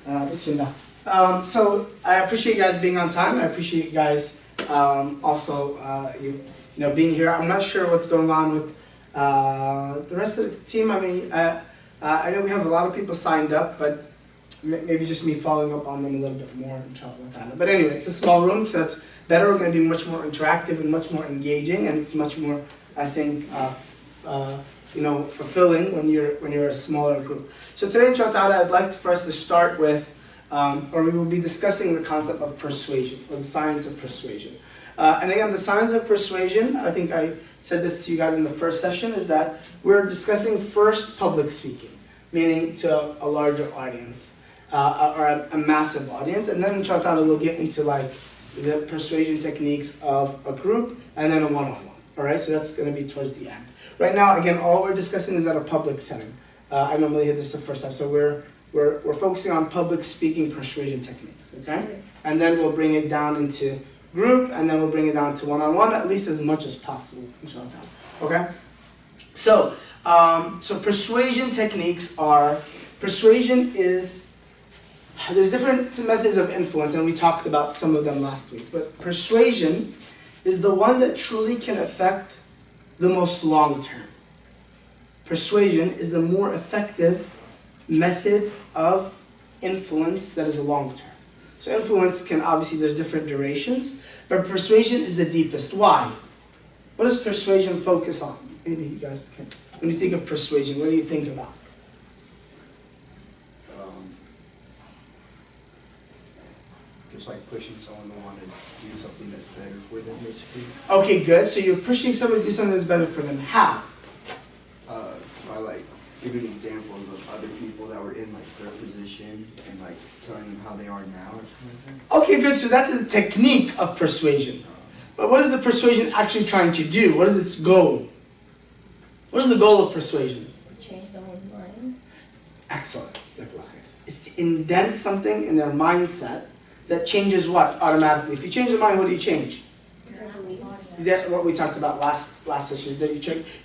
Bismillah. So I appreciate you guys being on time. I appreciate you guys also being here. I'm not sure what's going on with the rest of the team. I mean, I know we have a lot of people signed up, but maybe just me following up on them a little bit more, inshallah. But anyway, it's a small room, so it's better. We're going to be much more interactive and much more engaging, and it's much more, I think, fulfilling when you're a smaller group. So today, inshallah, I'd like for us to start with, or we will be discussing the concept of persuasion, or the science of persuasion. And again, the science of persuasion, I think I said this to you guys in the first session, is that we're discussing first public speaking, meaning to a larger audience, or a massive audience, and then inshallah we'll get into like the persuasion techniques of a group and then a one-on-one. All right, so that's going to be towards the end. Right now, again, all we're discussing is at a public setting. I normally hit this the first time, so we're focusing on public speaking persuasion techniques. Okay, and then we'll bring it down into group, and then we'll bring it down to one-on-one, at least as much as possible, inshallah. Okay, so persuasion techniques are, persuasion is, there's different methods of influence, and we talked about some of them last week, but persuasion is the one that truly can affect the most long-term. Persuasion is the more effective method of influence that is long-term. So influence can, obviously there's different durations, but persuasion is the deepest. Why? What does persuasion focus on? Maybe you guys can, when you think of persuasion, what do you think about? Just like pushing someone to want to do something that's better for them, basically. Okay, good. So you're pushing someone to do something that's better for them. How? By like giving examples of other people that were in like their position and like telling them how they are now or something like that. Okay, good. So that's a technique of persuasion. But what is the persuasion actually trying to do? What is its goal? What is the goal of persuasion? Change someone's mind. Excellent. It's to indent something in their mindset that changes what automatically. If you change the mind, what do you change? What we talked about last session is that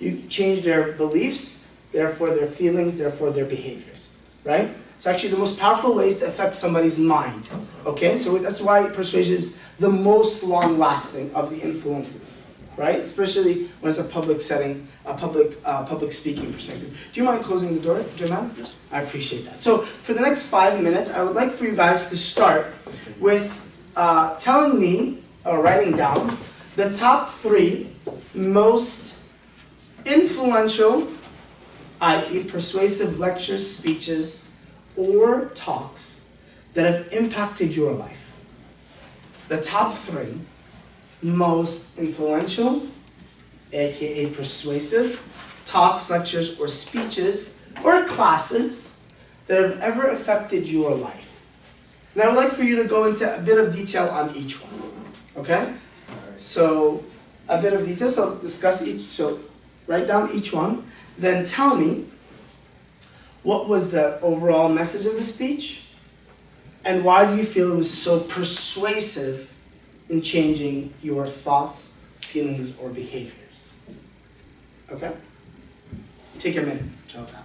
you change their beliefs, therefore their feelings, therefore their behaviors, right? So actually the most powerful way is to affect somebody's mind, okay? So that's why persuasion is the most long-lasting of the influences, right? Especially when it's a public setting, a public speaking perspective. Do you mind closing the door, Jamal? Yes. I appreciate that. So for the next 5 minutes, I would like for you guys to start with telling me, or writing down, the top 3 most influential, i.e. persuasive lectures, speeches, or talks that have impacted your life. The top 3 most influential, aka persuasive, talks, lectures, or speeches, or classes that have ever affected your life. And I would like for you to go into a bit of detail on each one. Okay? So, a bit of detail, so discuss each, so write down each one, then tell me what was the overall message of the speech, and why do you feel it was so persuasive in changing your thoughts, feelings, or behaviors. Okay? Take a minute, inshallah.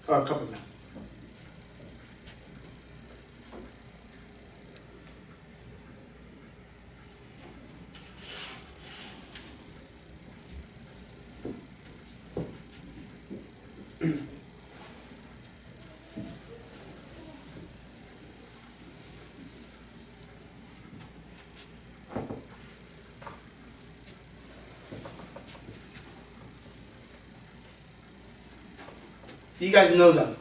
Or a couple of minutes. Do you guys know them?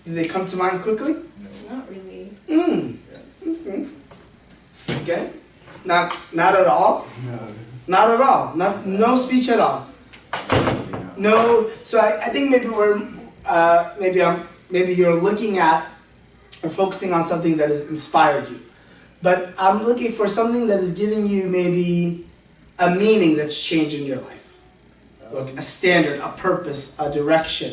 Did they come to mind quickly? No. Not really. Mm-hmm. Okay. Not at all? No. Not at all? No speech at all? No. So I think maybe maybe you're looking at or focusing on something that has inspired you. But I'm looking for something that is giving you maybe a meaning that's changing your life. Look, a standard, a purpose, a direction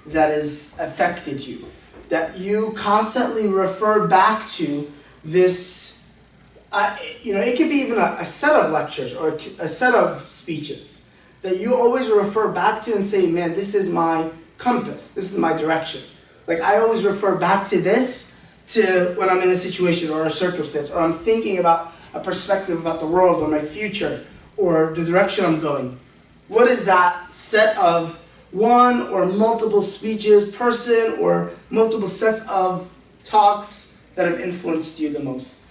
that has affected you. That you constantly refer back to this, it could be even a set of lectures or a set of speeches that you always refer back to and say, man, this is my compass, this is my direction. Like I always refer back to this to when I'm in a situation or a circumstance, or I'm thinking about a perspective about the world or my future or the direction I'm going. What is that set of one or multiple speeches, person, or multiple sets of talks that have influenced you the most?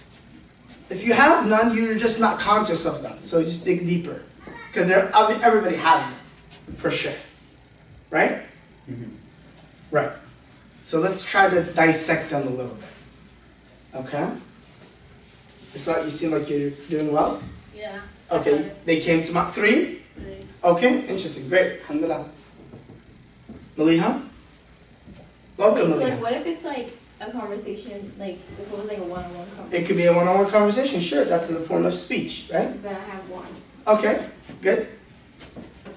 If you have none, you're just not conscious of them. So just dig deeper, because everybody has them, for sure. Right? Mm-hmm. Right. So let's try to dissect them a little bit. Okay? It's not, you seem like you're doing well? Yeah. Okay, they came to my 3? 3. Okay, interesting, great. Alhamdulillah. Maliha? Welcome, So Maliha. like, what if it's like a conversation, like if it was like a one-on-one conversation? It could be a one-on-one conversation, sure. That's in the form of speech, right? Then I have one. Okay, good.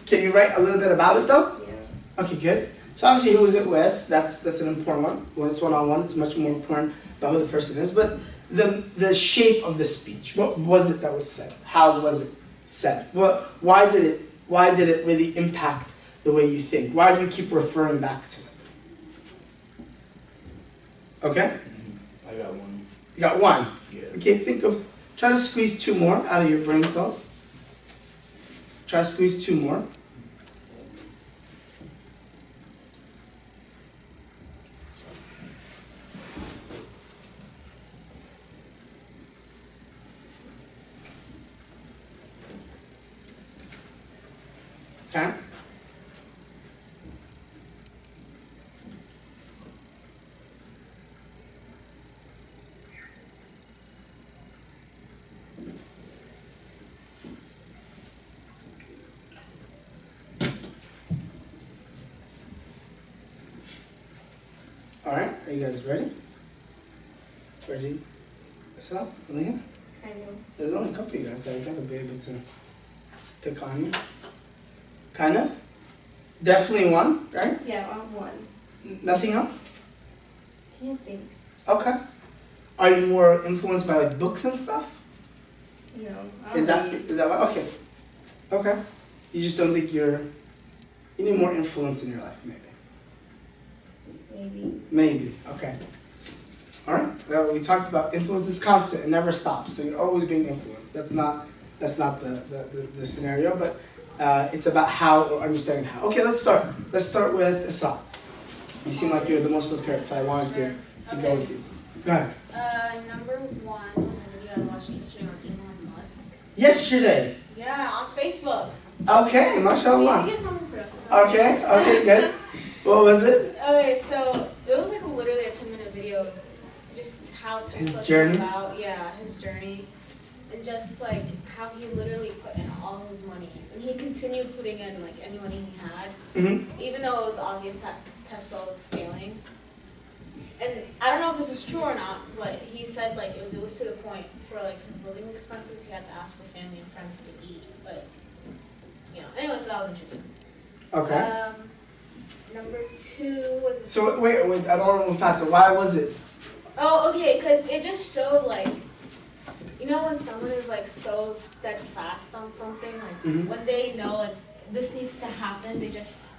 Can you write a little bit about it though? Yeah. Okay, good. So obviously, who is it with? That's an important one. When it's one-on-one, it's much more important about who the person is. But the shape of the speech. What was it that was said? How was it said? Why did it really impact the way you think? Why do you keep referring back to it? Okay? I got one. You got one. Yeah. Okay, try to squeeze 2 more out of your brain cells. Try to squeeze 2 more. Okay? All right, are you guys ready? Ready? Islam, Aliyah? I know. There's only a couple of you guys, so you gotta be able to pick on you. Kind of? Definitely one, right? Yeah, I have one. Nothing else? Can't think. Okay. Are you more influenced by like books and stuff? No. I Is don't that why? Okay. Okay. You just don't think you need more influence in your life, maybe. Maybe. Maybe. Okay. All right. Well, we talked about influence is constant; it never stops. So you're always being influenced. That's not the scenario, but it's about how or understanding how. Okay, let's start. Let's start with Islam. You seem like you're the most prepared, so I wanted to go with you. Go ahead. Number 1 was a video I watched yesterday on Elon Musk. Yesterday. Yeah, on Facebook. Okay, See, mashallah. you get something productive. Okay, good. What was it? Okay, so it was like literally a 10-minute video of just how Tesla His came journey? about. Yeah, his journey. And just like how he literally put in all his money. And he continued putting in like any money he had. Mm-hmm. Even though it was obvious that Tesla was failing. And I don't know if this is true or not, but he said like it was to the point for like his living expenses, he had to ask for family and friends to eat. But, you know, anyway, so that was interesting. Okay. Number 2 was... So wait, I don't want to move past it. Why was it? Oh, okay, because it just showed like, you know when someone is like so steadfast on something, like Mhm. when they know like this needs to happen, they just,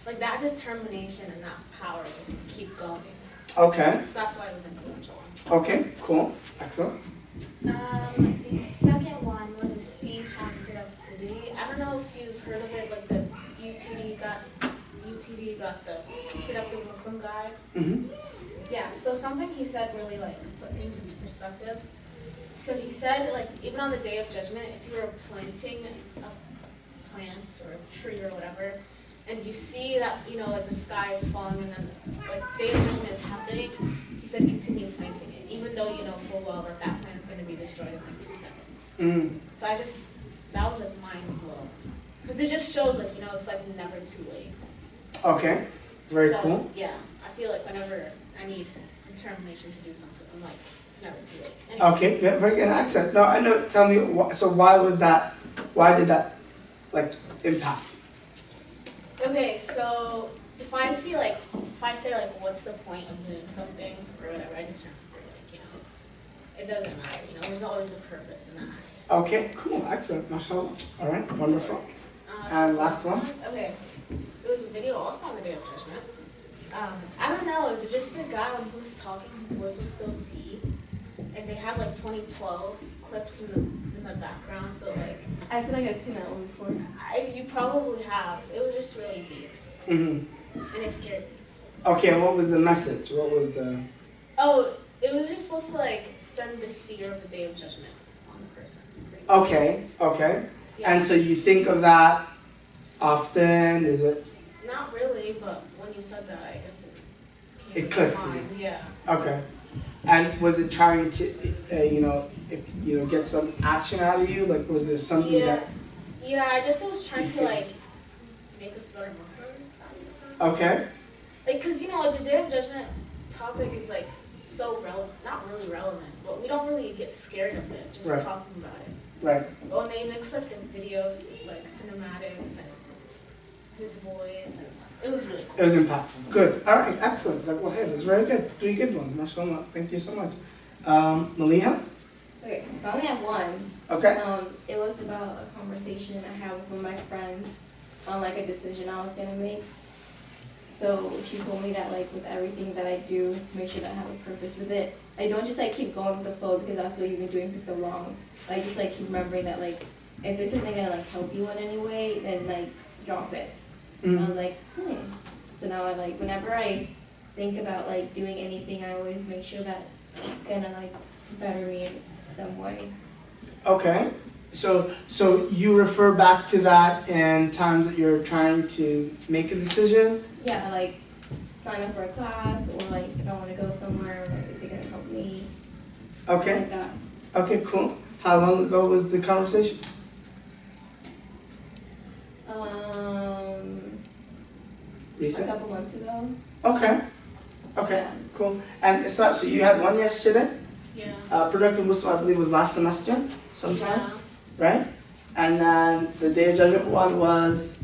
like that determination and that power just keep going. Okay. So that's why it was influential. Okay. Cool. Excellent. The second one was a speech on productivity. I don't know if you've heard of it, like the UTD got the productive Muslim guy. Mm-hmm. Yeah, so something he said really like put things into perspective. So he said like even on the day of judgment, if you were planting a plant or a tree or whatever, and you see that, you know, like the sky is falling and then like day of judgment is happening, he said continue planting it, even though you know full well that that plant is going to be destroyed in like 2 seconds. Mm. So that was like mind blowing. Because it just shows like, you know, it's like never too late. Okay. Very So, cool. Yeah, I feel like whenever I need determination to do something, I'm like, it's never too late. Anyway. Okay. Yeah, very good accent. No, I know. Tell me. So why was that? Why did that like impact? Okay, so if I say like, what's the point of doing something or whatever, I just remember like, you know, it doesn't matter. You know, there's always a purpose in that. Okay. Cool. Excellent. Mashallah. All right. Wonderful. And last one? Okay, it was a video also on the Day of Judgment. I don't know, just the guy when he was talking, his voice was so deep, and they had like 2012 clips in the background, so like, I feel like I've seen that one before. you probably have. It was just really deep, Mm-hmm. and it scared me. So. Okay, what was the message? What was the... Oh, it was just supposed to like send the fear of the day of judgment on the person. Okay, okay. Yeah. And so you think of that often, is it? Not really, but when you said that, I guess it came It to clicked to mind. Yeah. Okay. And was it trying to, get some action out of you? Like, was there something Yeah. that... Yeah, I guess it was trying You to think- like make us better Muslims, if that makes sense. Okay. Like, cause like the Day of Judgment topic is like so not really relevant, but we don't really get scared of it, just Right. talking about it. Right. But when they mix up the videos, like cinematics and his voice, and it was really It cool. was impactful. Good. All right. Excellent. Jazakallah khair. That's very good. 3 good ones. MashaAllah. Thank you so much. Maliha? Okay, so I only have one. Okay. It was about a conversation I had with one of my friends on like a decision I was gonna make. So she told me that like with everything that I do to make sure that I have a purpose with it, I don't just like keep going with the flow because that's what you've been doing for so long. I just like keep remembering that like if this isn't gonna like help you in any way, then like drop it. And I was like, So now I like whenever I think about like doing anything, I always make sure that it's gonna like better me in some way. Okay. So you refer back to that in times that you're trying to make a decision? Yeah, like sign up for a class or like if I want to go somewhere, like is it gonna help me? Okay. Like that. Okay, cool. How long ago was the conversation? A Recent? couple months ago. Okay. Okay, Yeah. cool. And it's not, so you had one yesterday? Yeah. Productive Muslim, I believe, was last semester sometime, Yeah. right? And then the Day of Judgment one was,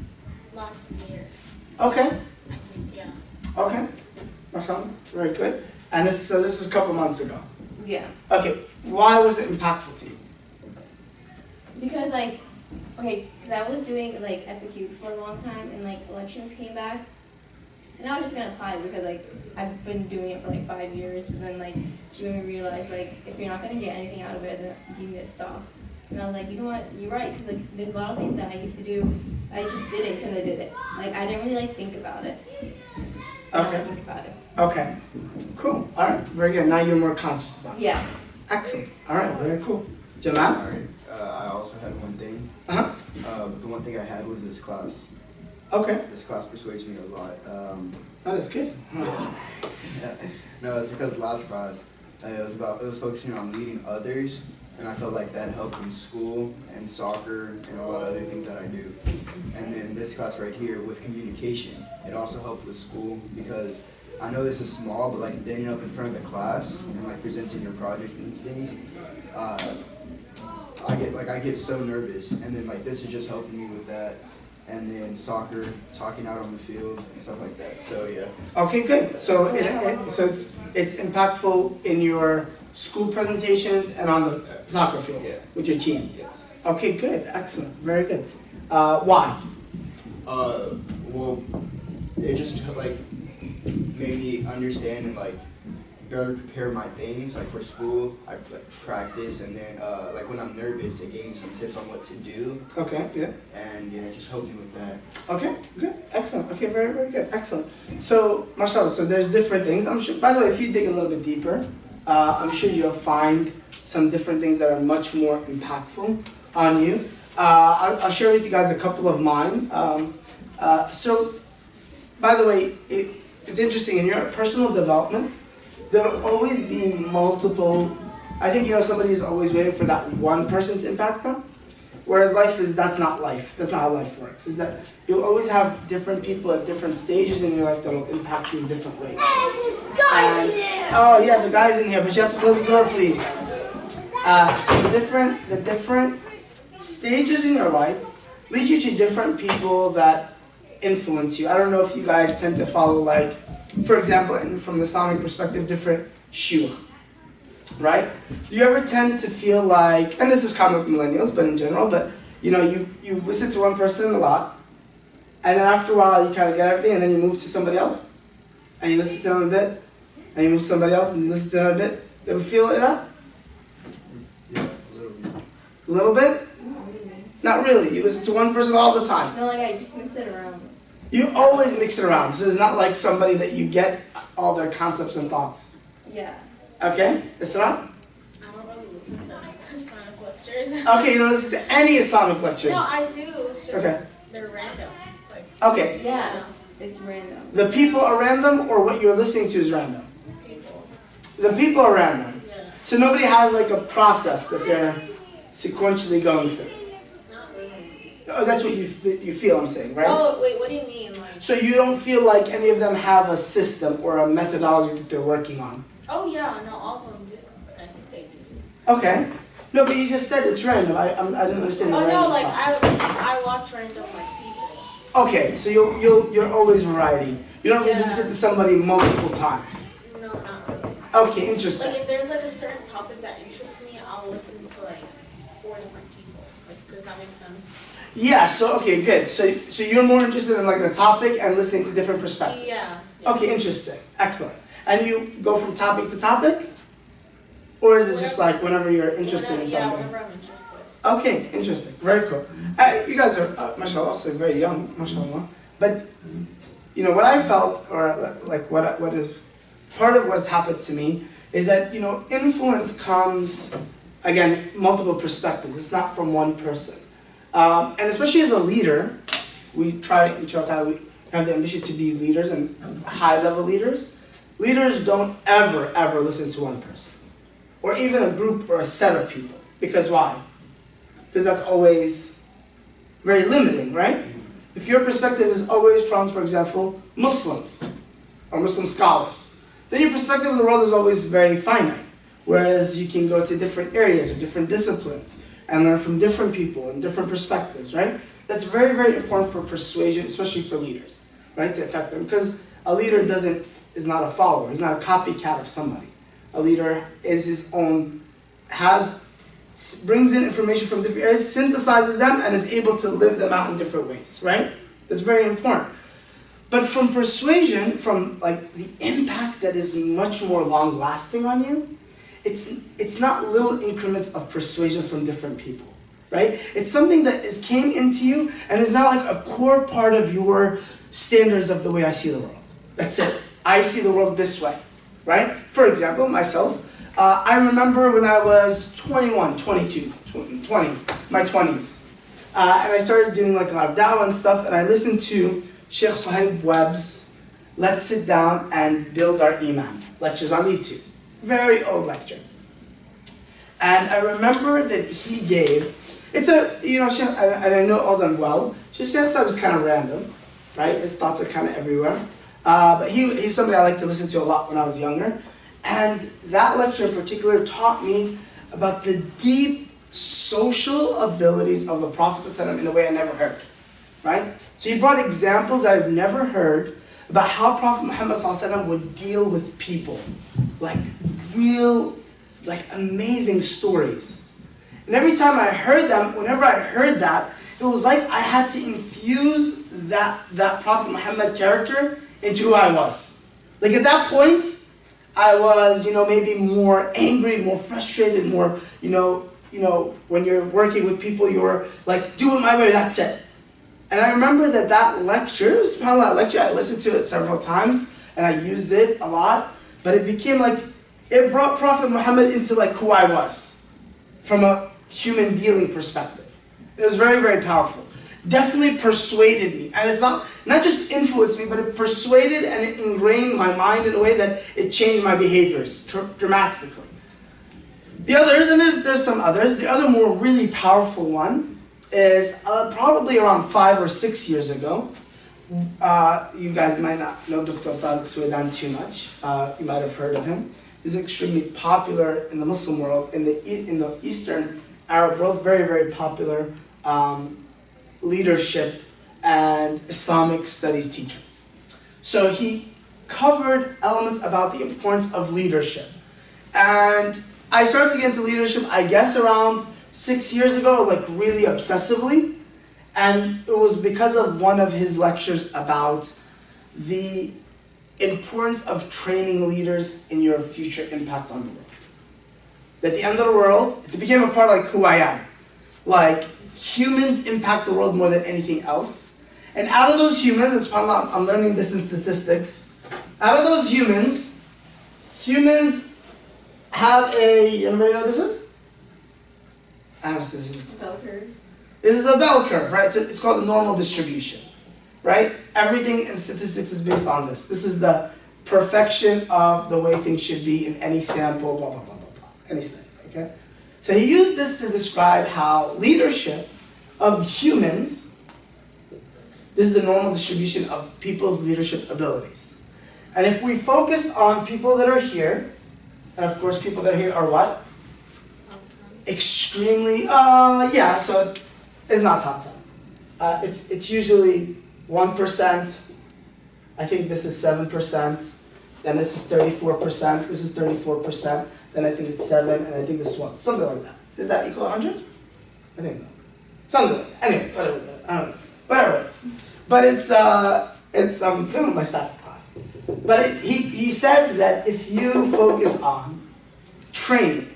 Last year, okay, I think. Yeah. okay. MashaAllah, very good. And this is a couple months ago. Yeah. Okay, why was it impactful to you? Because like, okay, because I was doing like FAQ for a long time and like elections came back. And I was just gonna apply because like I've been doing it for like 5 years, but then like she made me realize like if you're not gonna get anything out of it, then you need to stop. And I was like, you know what, you're right, because like there's a lot of things that I used to do, I just did it because I did it. Like I didn't really like think about it. I Okay. think about it. Okay, cool. All right, very good. Now you're more conscious about it. Yeah. Excellent. All right, very cool. Jamal? Alright, I also had one thing. Uh-huh. But the one thing I had was this class. Okay, This class persuades me a lot. that is good. No, it's because last class it was focusing on leading others, and I felt like that helped in school and soccer and a lot of other things that I do. And then this class right here with communication, it also helped with school because I know this is small, but like standing up in front of the class and like presenting your projects and these things, I get so nervous, and then like this is just helping me with that. And then soccer, talking out on the field and stuff like that. So yeah. Okay, good. So it's impactful in your school presentations and on the soccer field Yeah. with your team. Yes. Okay, good. Excellent. Very good. Why? Well, it just like made me understand and like better prepare my things like for school. I like practice, and then like when I'm nervous, it gave me some tips on what to do, Okay, yeah. and yeah, it just helped me with that. Okay, good. Excellent. Okay, very, very good. Excellent. So, mashallah, so there's different things. I'm sure, by the way, if you dig a little bit deeper, I'm sure you'll find some different things that are much more impactful on you. I'll share with you guys a couple of mine. So, by the way, it's interesting, in your personal development, there will always be multiple, I think, somebody is always waiting for that one person to impact them. Whereas that's not life. That's not how life works. Is that you'll always have different people at different stages in your life that will impact you in different ways. Oh yeah, the guy's in here, but you have to close the door, please. So the different stages in your life lead you to different people that influence you. I don't know if you guys tend to follow, like, for example, from the Islamic perspective, different shuyukh, right? Do you ever tend to feel like, and this is common with millennials, but in general, but you listen to one person a lot, and then after a while you kind of get everything, and then you move to somebody else? and you listen to them a bit, and you move to somebody else and you listen to them a bit. You ever feel like that? Yeah, a little bit. A little bit? Not really. Not really. You listen to one person all the time. No, like I just mix it around. You always mix it around. So it's not like somebody that you get all their concepts and thoughts. Yeah. Okay? Isra? I don't really listen to Islamic lectures. Okay, you don't listen to any Islamic lectures. No, I do. It's just Okay. they're random. Like Okay. Yeah, it's random. The people are random or what you're listening to is random? people. The people are random. Yeah. So nobody has like a process that they're sequentially going through. Not really. Oh, that's what you feel, I'm saying, right? Oh wait, what do you mean? Like So you don't feel like any of them have a system or a methodology that they're working on? oh yeah, no, all of them do. Like, I think they do. Okay. No, but you just said it's random. I didn't understand the Oh random no, like part. I watch random like people. Okay, so you're always variety. You don't really Yeah. listen to somebody multiple times. No, not really. Okay, interesting. Like if there's like a certain topic that interests me, I'll listen to like 4 different people. Like does that make sense? Yeah, so okay, good. So you're more interested in like a topic and listening to different perspectives. Yeah. Okay, interesting. Excellent. And you go from topic to topic? Or is it just like whenever you're interested in Yeah, something? whenever I'm interested. Okay, interesting. Very cool. You guys are, mashallah, also very young, mashallah. But, you know, what I felt, or like what is part of what's happened to me, is that, you know, influence comes, again, multiple perspectives. It's not from one person. And especially as a leader, we try, inshallah, we have the ambition to be leaders and high-level leaders. Leaders don't ever listen to one person. Or even a group or a set of people. Because why? Because that's always very limiting, right? If your perspective is always from, for example, Muslims or Muslim scholars, then your perspective of the world is always very finite. Whereas you can go to different areas or different disciplines and learn from different people and different perspectives, right? That's very important for persuasion, especially for leaders, right? To affect them. Because a leader is not a follower, he's not a copycat of somebody. A leader is his own, brings in information from different areas, synthesizes them, and is able to live them out in different ways, right? That's very important. But from persuasion, from like the impact that is much more long-lasting on you, it's not little increments of persuasion from different people, right? It's something that came into you and is now like a core part of your standards of the way I see the world. That's it. I see the world this way, right? For example, myself, I remember when I was 21, 22, 20, my 20s. And I started doing like a lot of da'wah and stuff, and I listened to Sheikh Suhaib Webb's Let's Sit Down and Build Our Iman lectures on YouTube. Very old lecture. And I remember that he gave, it's a, you know, Sheikh, and I know all of them well, Sheikh Suhaib is kind of random, right? His thoughts are kind of everywhere. But he's somebody I like to listen to a lot when I was younger. And that lecture in particular taught me about the deep social abilities of the Prophet ﷺ in a way I never heard, right? So he brought examples that I've never heard about how Prophet Muhammad ﷺ would deal with people, like real, like amazing stories. And every time I heard them, whenever I heard that, it was like I had to infuse that Prophet Muhammad character into who I was. Like at that point, I was, you know, maybe more angry, more frustrated, more, you know, when you're working with people, you're like, do it my way, that's it. And I remember that lecture, subhanAllah, lecture, I listened to it several times, and I used it a lot, but it became like, it brought Prophet Muhammad into like who I was, from a human dealing perspective. It was very powerful. Definitely persuaded me, and it's not just influenced me, but it persuaded and it ingrained my mind in a way that it changed my behaviors dramatically. The others, and there's some others, the other more really powerful one is probably around 5 or 6 years ago. You guys might not know Dr. Tariq Suwaidan too much. You might have heard of him. He's extremely popular in the Muslim world, in the Eastern Arab world, very popular leadership and Islamic studies teacher. So he covered elements about the importance of leadership. And I started to get into leadership, I guess, around 6 years ago, like really obsessively. And it was because of one of his lectures about the importance of training leaders in your future impact on the world. At the end of the world, it became a part of like who I am. Like, humans impact the world more than anything else. And out of those humans, it's probably, I'm learning this in statistics, out of those humans have anybody know what this is? I have statistics. Bell curve. This is a bell curve, right? So it's called the normal distribution, right? Everything in statistics is based on this. This is the perfection of the way things should be in any sample, blah, blah, blah, blah, blah, any study, okay? So he used this to describe how leadership of humans, this is the normal distribution of people's leadership abilities. And if we focus on people that are here, and of course people that are here are what? Extremely, so it's not top 10. It's usually 1%. I think this is 7%. Then this is 34%. This is 34%. Then I think it's 7, and I think this is 1. Something like that. Does that equal 100? I think no. Something like that. Anyway, whatever. I don't know. Whatever it is. But I'm filming my stats class. But he said that if you focus on training,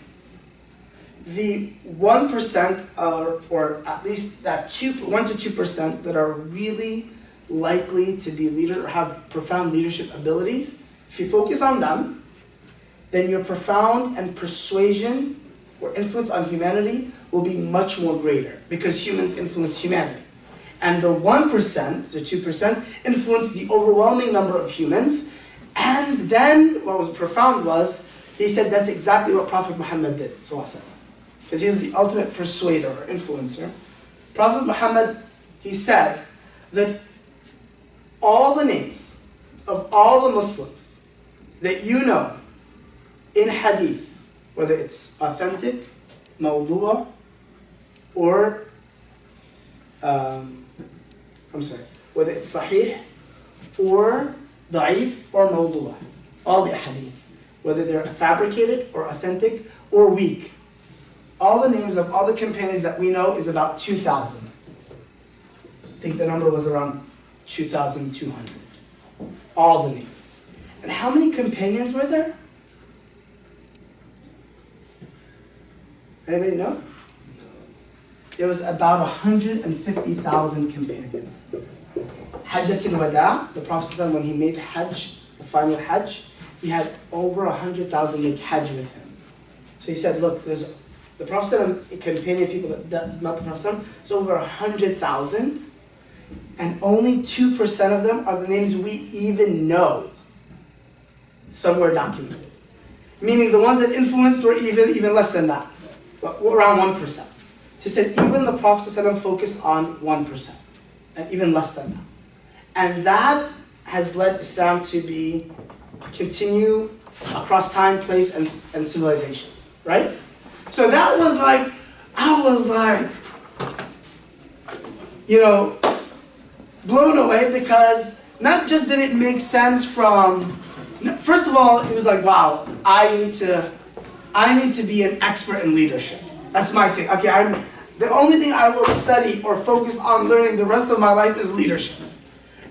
the 1% or at least that 1 to 2% that are really likely to be leaders or have profound leadership abilities, if you focus on them, then your profound and persuasion or influence on humanity will be much more greater because humans influence humanity. And the 1%, the 2%, influence the overwhelming number of humans. And then what was profound was, he said that's exactly what Prophet Muhammad did, because he was the ultimate persuader or influencer. Prophet Muhammad, he said that all the names of all the Muslims that you know in hadith, whether it's authentic, mawdu'a, or whether it's sahih, or da'if, or mawdu'a, all the hadith, whether they're fabricated or authentic or weak. All the names of all the companions that we know is about 2,000. I think the number was around 2,200. All the names. And how many companions were there? Anybody know? There was about 150,000 companions. Hajjat al-Wada, the Prophet when he made Hajj, the final Hajj, he had over 100,000 make Hajj with him. So he said, look, the Prophet companion people that met the Prophet, it's over 100,000, and only 2% of them are the names we even know somewhere documented. Meaning the ones that influenced were even less than that, around 1%. So he said even the Prophet focused on 1%, and even less than that. And that has led Islam to continue across time, place, and civilization, right? So that was like, I was like, blown away because not just did it make sense from, first of all, it was like, wow, I need to be an expert in leadership. That's my thing. Okay, the only thing I will study or focus on learning the rest of my life is leadership.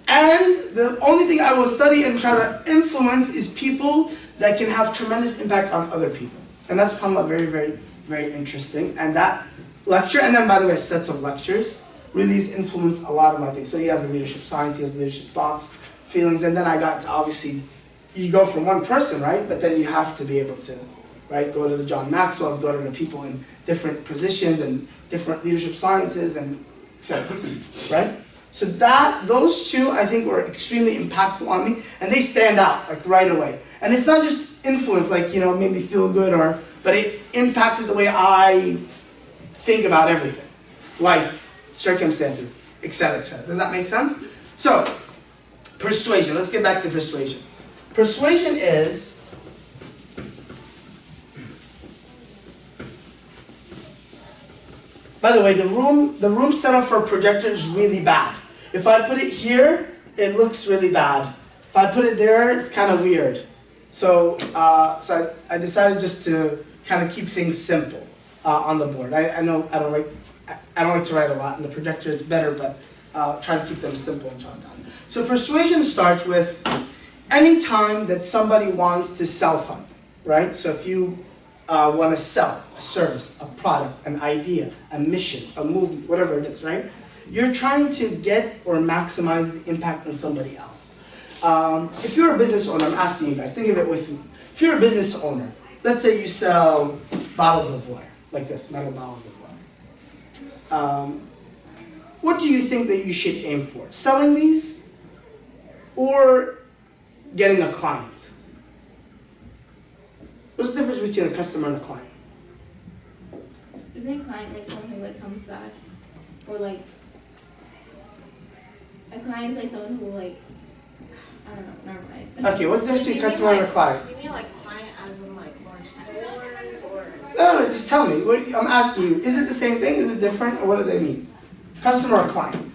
And the only thing I will study and try to influence is people that can have tremendous impact on other people. And that's, subhanAllah, very, very, very interesting. And that lecture, and then by the way, sets of lectures, really has influenced a lot of my things. So he has the leadership science, he has leadership thoughts, feelings, and then I got to obviously, you go from one person, right? But then you have to be able to, right, go to the John Maxwell's, go to the people in different positions and different leadership sciences and etc. Right? So those two, I think, were extremely impactful on me, and they stand out like right away. And it's not just influence, like made me feel good, but it impacted the way I think about everything, life, circumstances, etc., etc. Does that make sense? So, persuasion. Let's get back to persuasion. Persuasion is by the way, the room setup for a projector is really bad. If I put it here, it looks really bad. If I put it there, it's kind of weird. So I decided just to kind of keep things simple on the board. I know I don't like to write a lot, and the projector is better, but try to keep them simple and jot down. So persuasion starts with anytime that somebody wants to sell something, right? So if you want to sell a service, a product, an idea, a mission, a movement, whatever it is, right? You're trying to get or maximize the impact on somebody else. If you're a business owner, I'm asking you guys, think of it with me. If you're a business owner, let's say you sell bottles of water, like this, metal bottles of water. What do you think that you should aim for? Selling these or getting a client? What's the difference between a customer and a client? Isn't a client like someone who like comes back, or like a client's like someone who like, I don't know, never mind. Okay, what's the difference between You customer mean and a client? You mean like client as in like large stores or? No, just tell me. I'm asking you, is it the same thing? Is it different? Or what do they mean? Customer or client?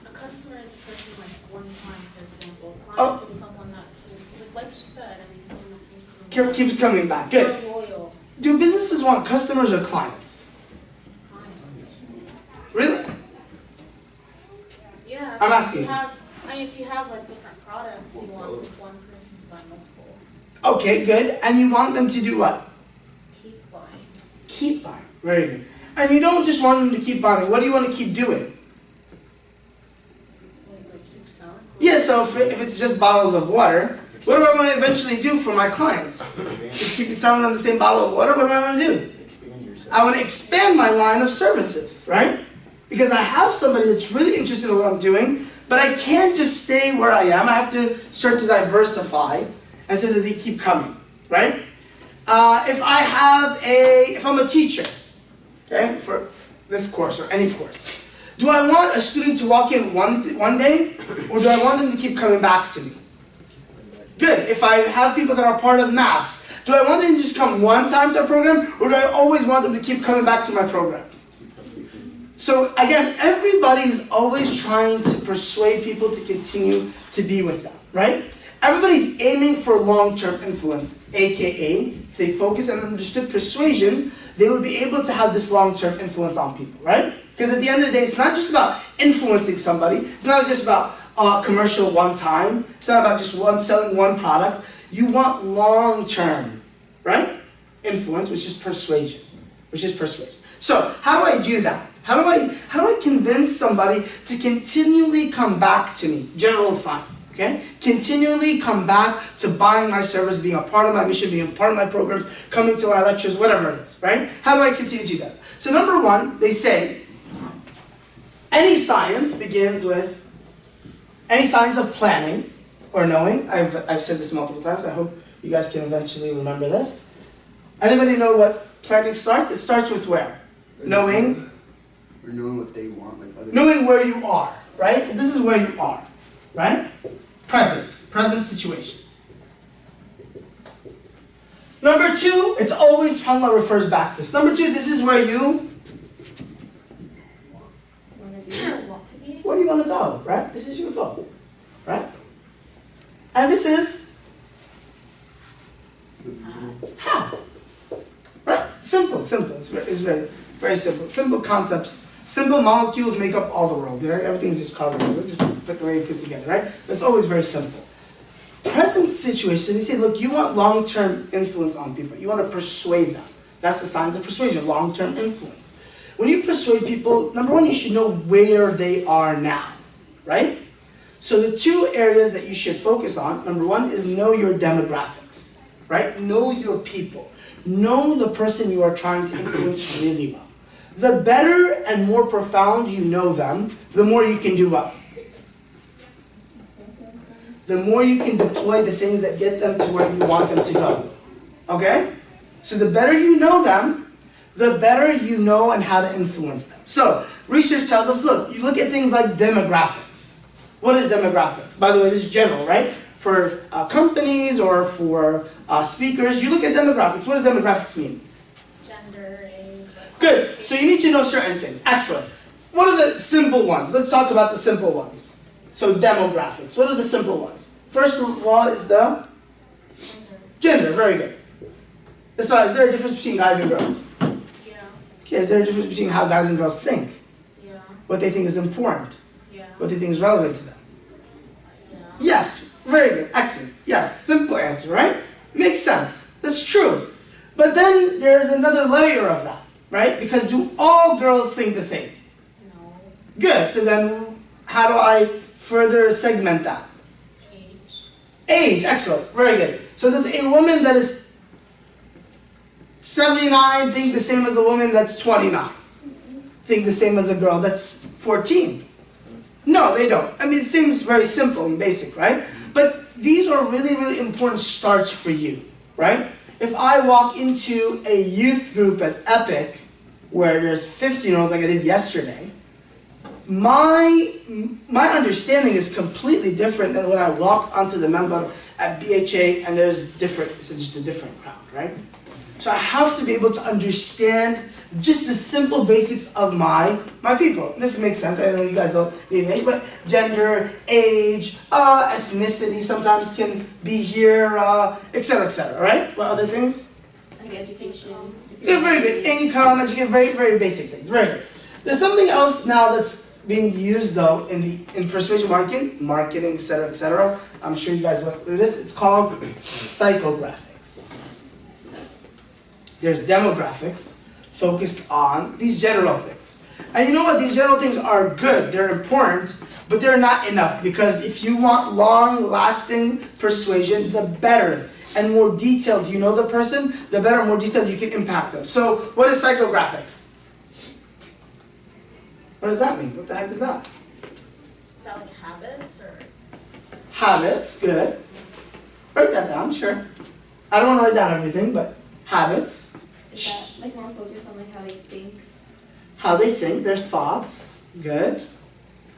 A customer is a person like one time, for example. Oh. Client is someone that keeps, like she said, I mean, someone that keeps coming back. Keeps coming back. Good. They're loyal Do businesses want customers or clients? clients. Really? Yeah. I'm if asking. you have, I mean, if you have like different products, you want this one person to buy multiple. Okay, good. And you want them to do what? Keep buying. Keep buying. Very good. And you don't just want them to keep buying. What do you want to keep doing? Like keep selling. Yeah, so if it's just bottles of water, what do I want to eventually do for my clients? Just keep selling them the same bottle of water? What do I want to do? Expand yourself. I want to expand my line of services, right? Because I have somebody that's really interested in what I'm doing, but I can't just stay where I am. I have to start to diversify, and so that they keep coming, right? If I'm a teacher, okay, for this course or any course, do I want a student to walk in one day, or do I want them to keep coming back to me? Good. If I have people that are part of mass, do I want them to just come one time to our program, or do I always want them to keep coming back to my programs? So again, everybody's always trying to persuade people to continue to be with them, right? Everybody's aiming for long-term influence, aka, if they focus and understood persuasion, they would be able to have this long-term influence on people, right? Because at the end of the day, it's not just about influencing somebody, it's not just about commercial one time, it's not about just selling one product. You want long-term, right? Influence, which is persuasion. So, how do I do that? How do I convince somebody to continually come back to me? General science, okay? Continually come back to buying my service, being a part of my mission, being a part of my programs, coming to my lectures, whatever it is, right? How do I continue to do that? So number one, they say, any science begins with any science of planning or knowing. I've said this multiple times. I hope you guys can eventually remember this. Anybody know what planning starts? It starts with where? Knowing. Or knowing what they want, like other. Knowing where you are, right? So this is where you are, right? Present situation. Number two, it's always SubhanAllah refers back to this. Number two, this is where you, Want to be? where do you want to go, right? This is your goal, right? And this is how, right? Simple. It's very simple. Simple concepts. Simple molecules make up all the world, right? Everything's just carbon. Just put the way you put together, right? It's always very simple. Present situation, they say, look, you want long-term influence on people. You want to persuade them. That's the science of persuasion, long-term influence. When you persuade people, number one, you should know where they are now, right? So the two areas that you should focus on, number one, is know your demographics, right? Know your people. Know the person you are trying to influence really well. The better and more profound you know them, the more you can do what? The more you can deploy the things that get them to where you want them to go. Okay? So the better you know them, the better you know and how to influence them. So, research tells us, look, you look at things like demographics. What is demographics? By the way, this is general, right? For companies or for speakers, you look at demographics. What does demographics mean? Gender, age. Good. So you need to know certain things. Excellent. What are the simple ones? Let's talk about the simple ones. So demographics. What are the simple ones? First of all is the gender. Very good. So is there a difference between guys and girls? Yeah. Okay, is there a difference between how guys and girls think? Yeah. What they think is important? Yeah. What they think is relevant to them? Yeah. Yes, Very good. Excellent. Yes, simple answer, right? Makes sense. That's true. But then there's another layer of that, right? Because do all girls think the same? No. Good. So then how do I further segment that? Age. Age. Excellent. Very good. So does a woman that is 79 think the same as a woman that's 29? Think the same as a girl that's 14? No, they don't. I mean, it seems very simple and basic, right? But these are really, really important starts for you, right? If I walk into a youth group at Epic, where there's 15-year-olds like I did yesterday, my understanding is completely different than when I walk onto the member at BHA and there's different, it's just a different crowd, right? So I have to be able to understand just the simple basics of my people. This makes sense. I know you guys don't need age, but gender, age, ethnicity sometimes can be here, etc., right? What other things? Like education. Yeah, very good. Income, education, very, very basic things. Very good. There's something else now that's being used though in persuasion marketing, etc. I'm sure you guys went through this. It's called psychographics. There's demographics focused on these general things. And you know what? These general things are good. They're important, but they're not enough because if you want long-lasting persuasion, the better and more detailed you know the person, the better and more detailed you can impact them. So what is psychographics? What does that mean? What the heck is that? Is that like habits or? Habits, good. Write that down, sure. I don't want to write down everything, but habits. Is that like more focused on like how they think? How they think, their thoughts, good.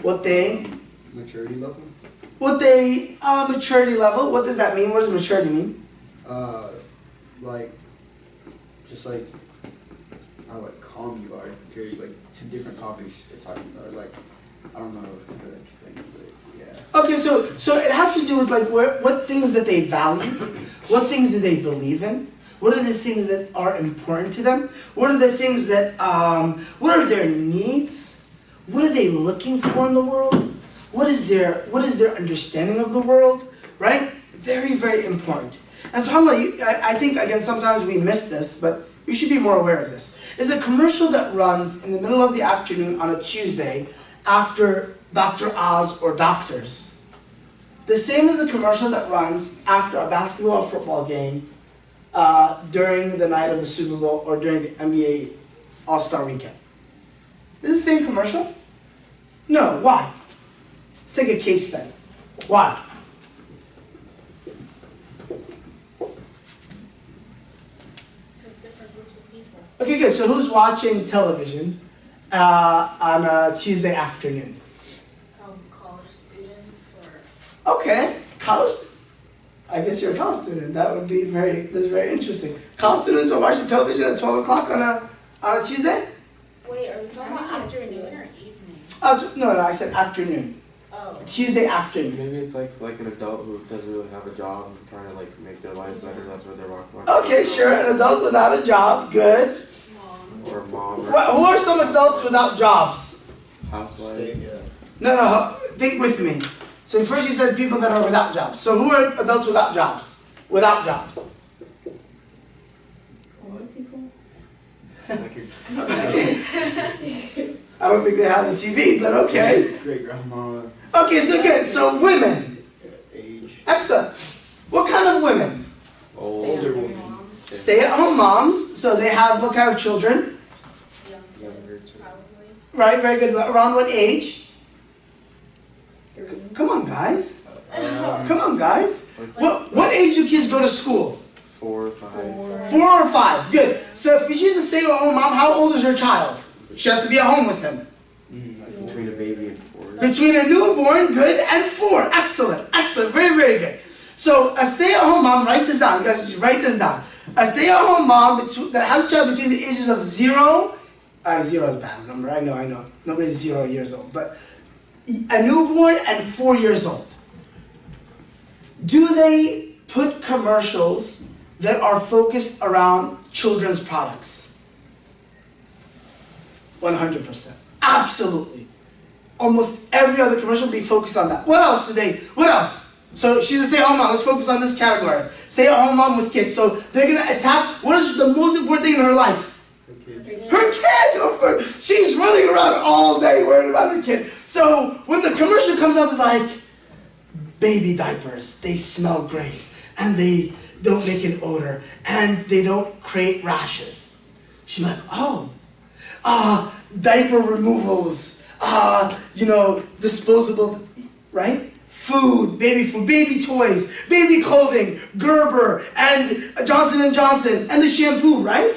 What they, Maturity level? maturity level, what does that mean? What does maturity mean? Like, just like how like calm you are compared like to different topics they're talking about. Like, I don't know the thing, but yeah. Okay, so it has to do with like what things that they value, what things do they believe in, what are the things that are important to them, what are the things that, what are their needs, what are they looking for in the world, what is their understanding of the world, right? Very, very important. And so I think, again, sometimes we miss this, but you should be more aware of this. It's a commercial that runs in the middle of the afternoon on a Tuesday after Dr. Oz or Doctors. The same as a commercial that runs after a basketball or football game during the night of the Super Bowl or during the NBA All-Star Weekend. Is it the same commercial? No. Why? Let's take a case study. Why? Different groups of people. Okay, good. So who's watching television on a Tuesday afternoon? College students or. Okay, I guess you're a college student. That's very interesting. College students are watching television at 12 o'clock on a Tuesday? Wait, are we talking about afternoon or evening? No, I said afternoon. Oh. Tuesday afternoon. Maybe it's like an adult who doesn't really have a job and trying to like make their lives better. That's what they're watching. Okay, sure. An adult without a job. Good. Or a mom. Or Who are some adults without jobs? housewife. No. Think with me. So first you said people that are without jobs. So who are adults without jobs? Without jobs. Homeless people? I don't think they have a TV, but okay. Great grandma. Okay, so good. So women. Age. Excellent. What kind of women? Older woman. Stay-at-home moms. So they have what kind of children? Young kids, probably. Right, very good. Around what age? Come on, guys. Come on, guys. What age do kids go to school? 4 or 5. 4 or 5. Good. So if she's a stay-at-home mom, how old is her child? She has to be at home with him. Between a baby and 4. Between a newborn, good, and 4. Excellent. Excellent. Very, very good. So a stay-at-home mom, write this down. You guys just write this down. A stay-at-home mom that has a child between the ages of 0, 0 is a bad number. I know. Nobody's 0 years old. But a newborn and 4 years old. Do they put commercials that are focused around children's products? 100%. Absolutely. Almost every other commercial will be focused on that. What else? So she's a stay-at-home mom. Let's focus on this category. Stay-at-home mom with kids. So they're gonna attack. What is the most important thing in her life? Her kid. Of course. She's running around all day worried about her kid. So when the commercial comes up, it's like baby diapers. They smell great, and they don't make an odor, and they don't create rashes. She's like, oh, diaper removals. Disposable, right? Food, baby toys, baby clothing, Gerber, and Johnson & Johnson, and the shampoo, right?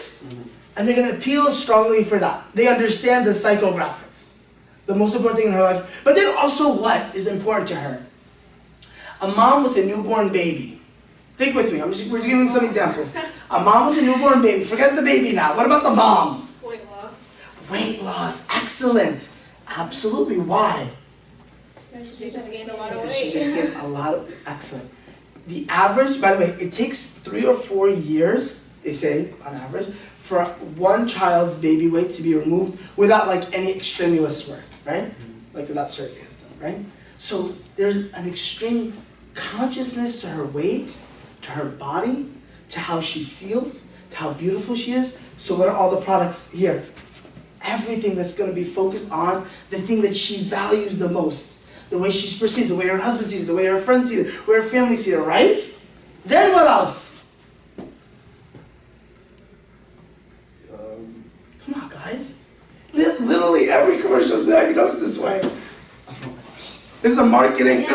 And they're going to appeal strongly for that. They understand the psychographics, the most important thing in her life. But then also what is important to her? A mom with a newborn baby. Think with me. We're giving some examples. A mom with a newborn baby. Forget the baby now. What about the mom? Weight loss. Weight loss. Excellent. Absolutely. Why? She just gained a lot of Because she weight. just gained a lot of, excellent. The average, by the way, it takes 3 or 4 years, they say, on average, for one child's baby weight to be removed without like any extraneous work, right? Like without surgery and stuff, right? So there's an extreme consciousness to her weight, to her body, to how she feels, to how beautiful she is. So what are all the products here? Everything that's going to be focused on the thing that she values the most. The way she's perceived, the way her husband sees it, the way her friends see it, the way her family sees it, right? Then what else? Come on, guys. Literally every commercial is diagnosed this way. This is a marketing meeting.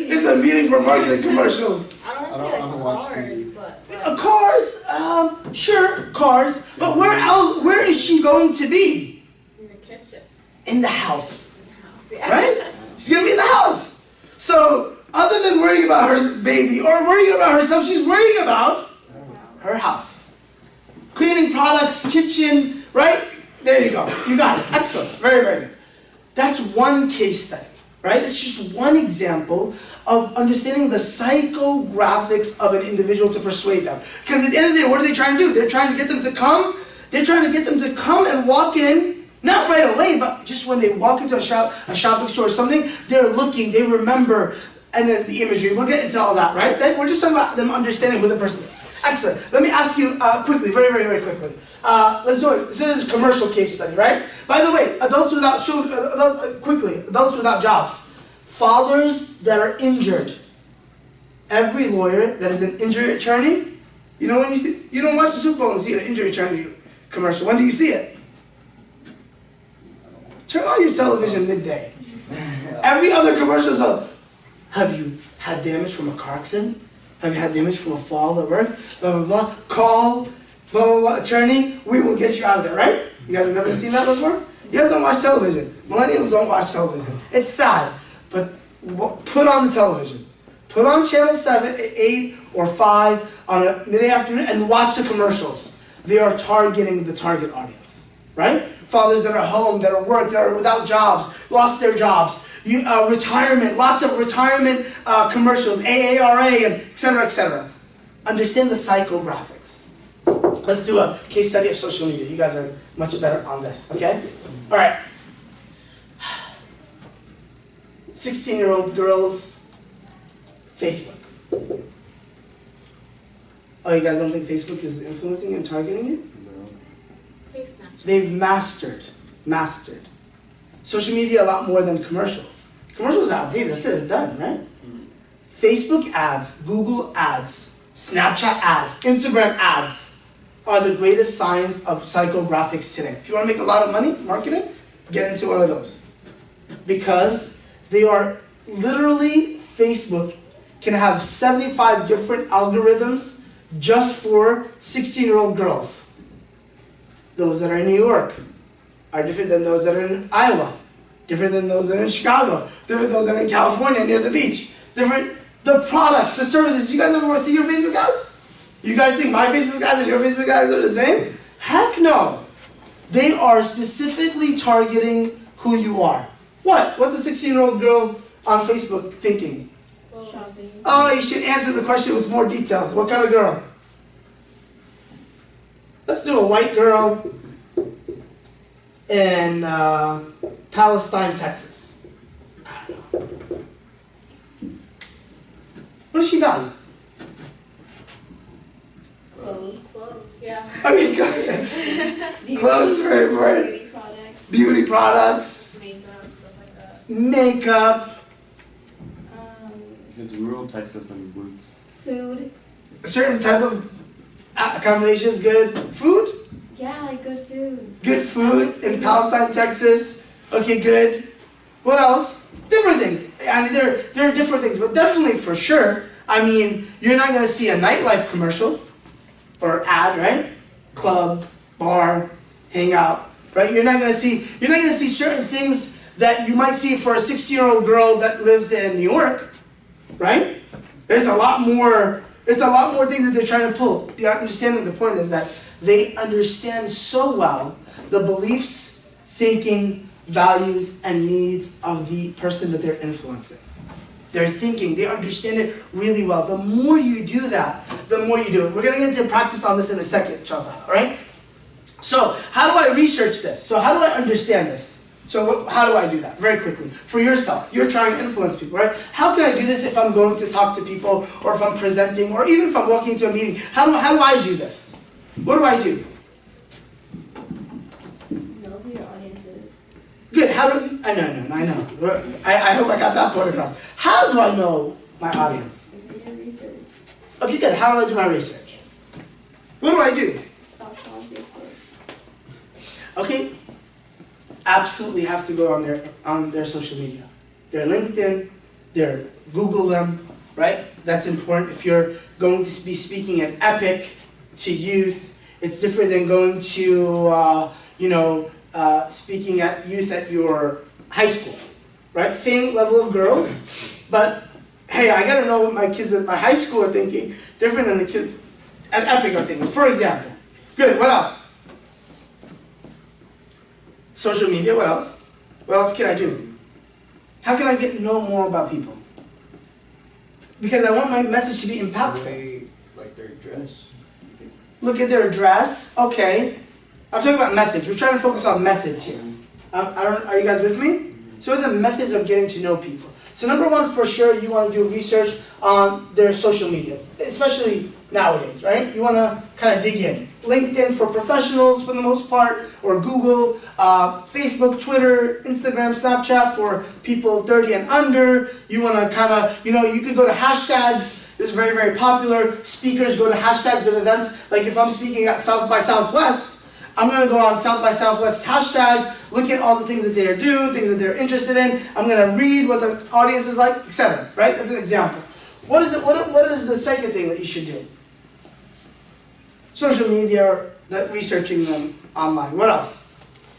This is a meeting for marketing commercials. I don't want to say like cars, but Cars, sure, cars. But where else? Where is she going to be? in the kitchen. In the house. Yeah. Right? She's gonna be in the house. So, other than worrying about her baby or worrying about herself, she's worrying about her house. Cleaning products, kitchen, right? There you go. You got it. Excellent. Very, very good. That's one case study, right? It's just one example of understanding the psychographics of an individual to persuade them. Because at the end of the day, what are they trying to do? They're trying to get them to come. They're trying to get them to come and walk in. Not right away, but just when they walk into a shopping store or something, they're looking, they remember, and then the imagery. We'll get into all that, right? Then we're just talking about them understanding who the person is. Excellent. Let me ask you quickly, very, very, very quickly. Let's do it. So this is a commercial case study, right? By the way, adults without children, adults without jobs. Fathers that are injured. Every lawyer that is an injury attorney, you know when you don't watch the Super Bowl and see an injury attorney commercial. When do you see it? Turn on your television midday. Every other commercial is have you had damage from a car accident? Have you had damage from a fall at work? Blah, blah, blah. Call, blah, blah, blah, attorney. We will get you out of there, right? You guys have never seen that before? You guys don't watch television. Millennials don't watch television. It's sad, but put on the television. Put on channel 7, 8, or 5 on a midday afternoon and watch the commercials. They are targeting the target audience, right? Fathers that are home, that are work, that are without jobs, lost their jobs, retirement, lots of retirement commercials, AARA, and et cetera, et cetera. Understand the psychographics. Let's do a case study of social media. You guys are much better on this, okay? All right. 16-year-old girls, Facebook. Oh, you guys don't think Facebook is influencing and targeting you? Say Snapchat. They've mastered social media a lot more than commercials. Commercials are outdated, that's it, they're done, right? Facebook ads, Google ads, Snapchat ads, Instagram ads are the greatest signs of psychographics today. If you want to make a lot of money marketing, get into one of those. Because they are literally, Facebook can have 75 different algorithms just for 16-year-old girls. Those that are in New York are different than those that are in Iowa, different than those that are in Chicago, different than those that are in California near the beach, different, the products, the services. You guys ever want to see your Facebook ads? You guys think my Facebook ads and your Facebook ads are the same? Heck no. They are specifically targeting who you are. What? What's a 16-year-old girl on Facebook thinking? Shopping. Oh, you should answer the question with more details. What kind of girl? Let's do a white girl in Palestine, Texas. I don't know. What does she value? Clothes. Clothes, yeah. Okay, good. Beauty, Clothes is very important. Beauty products. Beauty products, Makeup, stuff like that. makeup, If it's rural Texas, then boots. Food. a certain type of accommodation is good. Food? Yeah, like good food. Good food in Palestine, Texas. Okay, good. What else? Different things. I mean, there are different things, but definitely for sure. I mean, you're not gonna see a nightlife commercial or ad, right? Club, bar, hang out, right? You're not gonna see certain things that you might see for a 16-year-old girl that lives in New York, right? There's a lot more things that they're trying to pull. The understanding, the point is that they understand so well the beliefs, thinking, values, and needs of the person that they're influencing. They're thinking, they understand it really well. The more you do that, the more you do it. We're going to get into practice on this in a second, inshallah, all right? So, how do I research this? So, how do I understand this? So, how do I do that? Very quickly. For yourself, you're trying to influence people, right? How can I do this if I'm going to talk to people, or if I'm presenting, or even if I'm walking into a meeting? How do I do this? What do I do? Know who your audience is. Good. I know. I hope I got that point across. How do I know my audience? Do your research. Okay, good. How do I do my research? What do I do? Stalk on Facebook. Okay, absolutely have to go on their social media. Their LinkedIn, their Google them, right? That's important. If you're going to be speaking at Epic to youth, it's different than going to speaking at youth at your high school, right? Same level of girls, but hey, I gotta know what my kids at my high school are thinking, different than the kids at Epic are thinking. For example, good. What else? Social media. What else? What else can I do? How can I know more about people? Because I want my message to be impactful. They like their dress. Look at their dress. Okay. I'm talking about methods. We're trying to focus on methods here. Are you guys with me? So what are the methods of getting to know people? So number one, for sure, you want to do research on their social media, especially nowadays, right? You want to kind of dig in. LinkedIn for professionals for the most part, or Google, Facebook, Twitter, Instagram, Snapchat for people 30 and under. You want to kind of, you could go to hashtags. This is very, very popular. Speakers go to hashtags of events. Like if I'm speaking at South by Southwest, I'm going to go on South by Southwest hashtag, look at all the things that they do, things that they're interested in. I'm going to read what the audience is like, etc. Right? That's an example. What is the second thing that you should do? Social media, or researching them online. What else?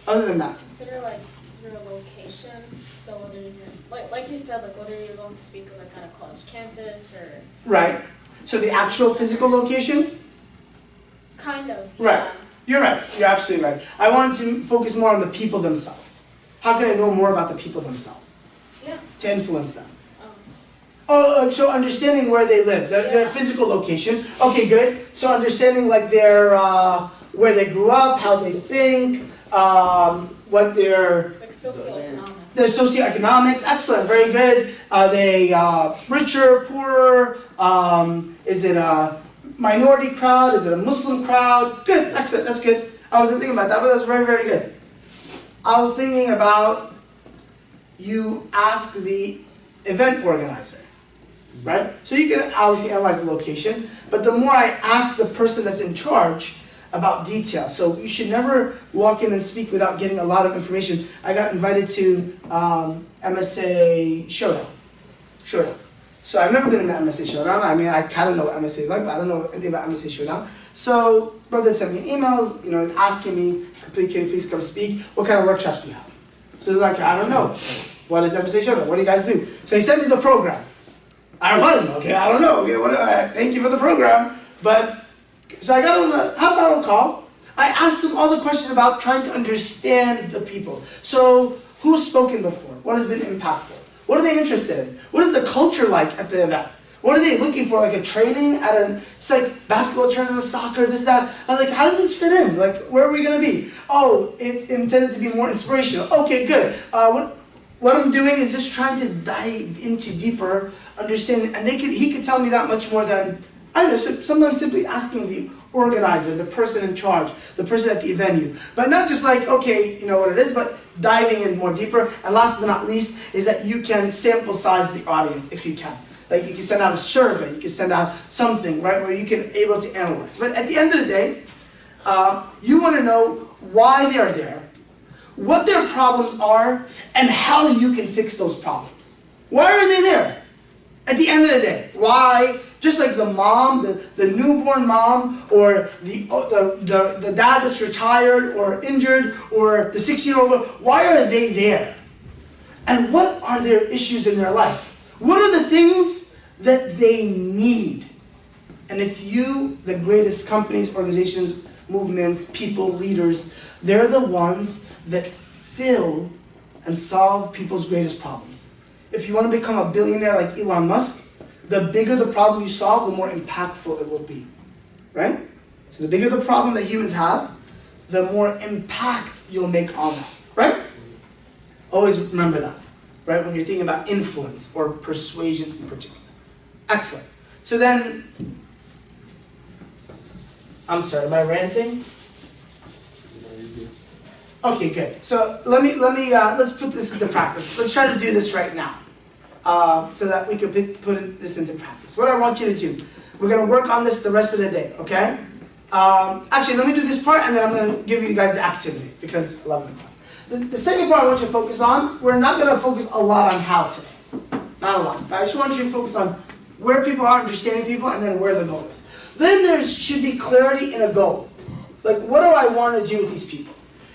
Other than that? Consider like your location. So whether you're like you said, like whether you're going to speak like on a college campus or Right. So the actual physical location? kind of. Right. Yeah. You're right. You're absolutely right. I wanted to focus more on the people themselves. How can I know more about the people themselves? Yeah. To influence them. Um, So understanding where they live, their physical location. Okay, good. So understanding like their where they grew up, how they think, what their like socioeconomic. socioeconomics. Excellent, very good. Are they richer, poorer? Is it a minority crowd? Is it a Muslim crowd? Good, excellent, that's good. I wasn't thinking about that, but that's very, very good. I was thinking about you ask the event organizer, right? So you can obviously analyze the location, but the more I ask the person that's in charge about detail. So you should never walk in and speak without getting a lot of information. I got invited to MSA Showdown. So I've never been in an MSA Showdown. I mean, I kind of know what MSA is like, but I don't know anything about MSA Showdown. So brother sent me emails, asking me, can you please come speak? What kind of workshops do you have? So he's like, I don't know. What is MSA Showdown? What do you guys do? So he sent me the program. I replied to him, okay, I don't know. Okay, thank you for the program. So I got on a half-hour call. I asked them all the questions about trying to understand the people. So who's spoken before? What has been impactful? What are they interested in? What is the culture like at the event? What are they looking for? Like a training it's like basketball tournament, soccer, this, that. I was like, how does this fit in? Like, where are we going to be? Oh, it's intended to be more inspirational. Okay, good. What I'm doing is just trying to dive into deeper understanding, and he could tell me that much more than I don't know. So sometimes simply asking the organizer, the person in charge, the person at the venue, but not just like, okay, you know what it is, but diving in more deeper. And last but not least is that you can sample size the audience if you can. Like you can send out a survey, you can send out something, right, where you can able to analyze. But at the end of the day, you want to know why they are there, what their problems are, and how you can fix those problems. Why are they there? At the end of the day, why? Just like the mom, the newborn mom, or the dad that's retired or injured, or the 16-year-old, why are they there? And what are their issues in their life? What are the things that they need? And if you, the greatest companies, organizations, movements, people, leaders, they're the ones that fill and solve people's greatest problems. If you want to become a billionaire like Elon Musk, the bigger the problem you solve, the more impactful it will be, right? So the bigger the problem that humans have, the more impact you'll make on that, right? Always remember that, right? When you're thinking about influence or persuasion in particular. Excellent. So then, I'm sorry, am I ranting? Okay, good. So let's put this into practice. Let's try to do this right now. So that we can put this into practice. What I want you to do, we're going to work on this the rest of the day, okay? Actually, let me do this part, and then I'm going to give you guys the activity, because it's 11 o'clock. The second part I want you to focus on, we're not going to focus a lot on how today. Not a lot. But I just want you to focus on where people are, understanding people, and then where the goal is. Then there should be clarity in a goal. Like, what do I want to do with these people?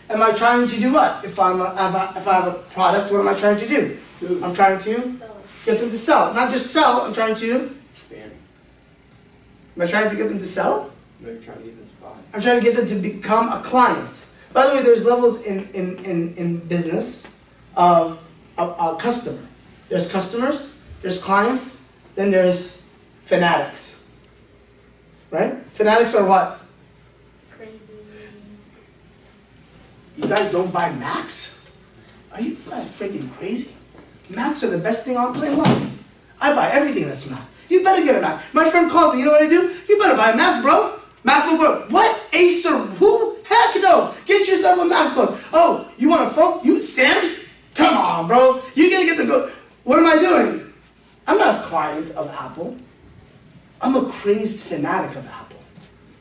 Am I trying to do what? If I have a product, what am I trying to do? I'm trying to get them to sell. Not just sell, I'm trying to Expand. Am I trying to get them to sell? No, you're trying to get them to buy. I'm trying to get them to become a client. By the way, there's levels in business of a customer. There's customers, there's clients, then there's fanatics. Right? Fanatics are what? Crazy. You guys don't buy Macs? Are you freaking crazy? Macs are the best thing on planet life. I buy everything that's Mac. You better get a Mac. My friend calls me, you know what I do? You better buy a Mac, bro. MacBook Pro. What? Acer? Who? Heck no. Get yourself a MacBook. Oh, you want a phone? You Sam's? Come on, bro. You're going to get the go. What am I doing? I'm not a client of Apple. I'm a crazed fanatic of Apple.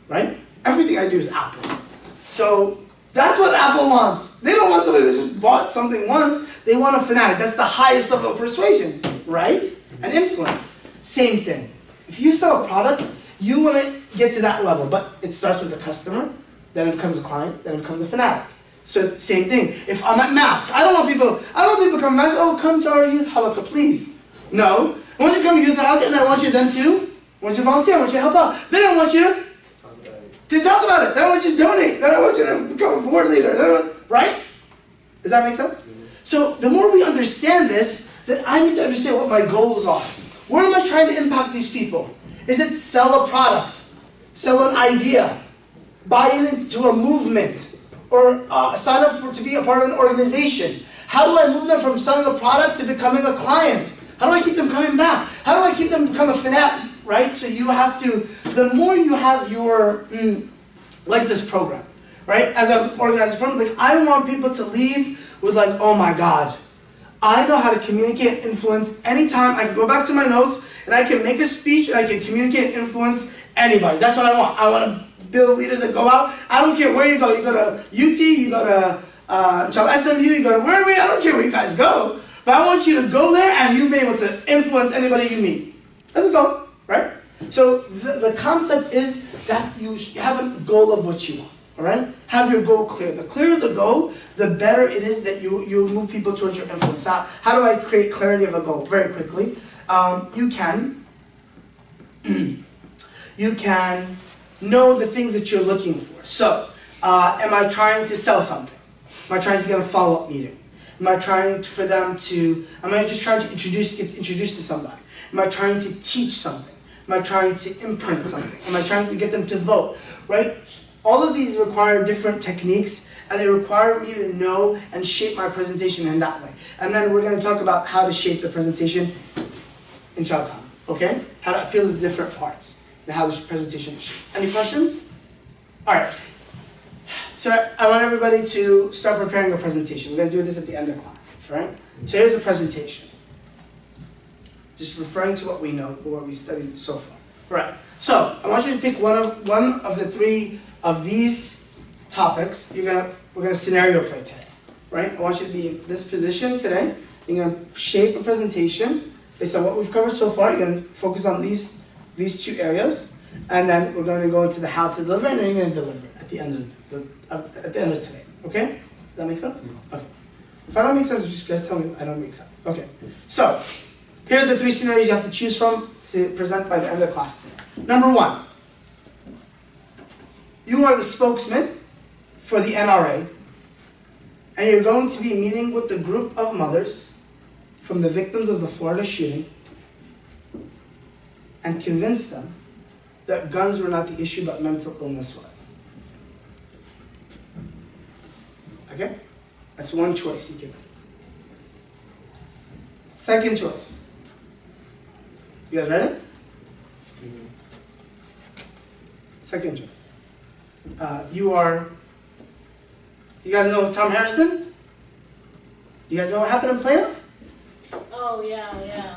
Right? Everything I do is Apple. So that's what Apple wants. They don't want somebody that just bought something once. They want a fanatic. That's the highest level of persuasion, right? And influence. Same thing. If you sell a product, you want to get to that level, but it starts with a customer, then it becomes a client, then it becomes a fanatic. So same thing. If I'm at Mass, I don't want people to come to Mass. Oh, come to our youth halakha, please. No. I want you to come to youth halakha, and I want you then to volunteer. I want you to help out. Then I want you to talk about it. Then I want you to donate. Then I want you to become a board leader. Right? Does that make sense? So the more we understand this, then I need to understand what my goals are. Where am I trying to impact these people? Is it sell a product? Sell an idea? Buy into a movement? Or sign up to be a part of an organization? How do I move them from selling a product to becoming a client? How do I keep them coming back? How do I keep them become a fanatic? Right? So you have to, the more you have your, like this program, right? As an organized program, like I want people to leave with like, oh my God, I know how to communicate and influence anytime. I can go back to my notes and I can make a speech and I can communicate and influence anybody. That's what I want. I want to build leaders that go out. I don't care where you go. You go to UT, you go to SMU, you go to wherever, I don't care where you guys go. But I want you to go there and you be able to influence anybody you meet. That's a goal, right? So the concept is that you have a goal of what you want, all right? Have your goal clear. The clearer the goal, the better it is that you move people towards your influence. How do I create clarity of a goal? Very quickly. You can know the things that you're looking for. So, am I trying to sell something? Am I trying to get a follow-up meeting? Am I trying for them to, am I just trying to get introduced to somebody? Am I trying to teach something? Am I trying to imprint something? Am I trying to get them to vote? Right? All of these require different techniques, and they require me to know and shape my presentation in that way. And then we're going to talk about how to shape the presentation in Chinatown, okay? How to appeal to the different parts and how the presentation is shaped. Any questions? All right. So I want everybody to start preparing a presentation. We're going to do this at the end of class, all right? So here's the presentation. Just referring to what we know, or what we studied so far. All right. So I want you to pick one of the three of these topics. We're gonna scenario play today, right? I want you to be in this position today. You're gonna shape a presentation based on what we've covered so far. You're gonna focus on these two areas, and then we're gonna go into the how to deliver, and then you're gonna deliver at the end of today. Okay? Does that make sense? Okay. If I don't make sense, just guys tell me I don't make sense. Okay. So here are the three scenarios you have to choose from to present by the end of the class today. Number one, you are the spokesman for the NRA, and you're going to be meeting with the group of mothers from the victims of the Florida shooting and convince them that guns were not the issue, but mental illness was. Okay? That's one choice you can make. Second choice. You guys ready? Second choice. You guys know Tom Harrison? You guys know what happened in Plano? Oh, yeah.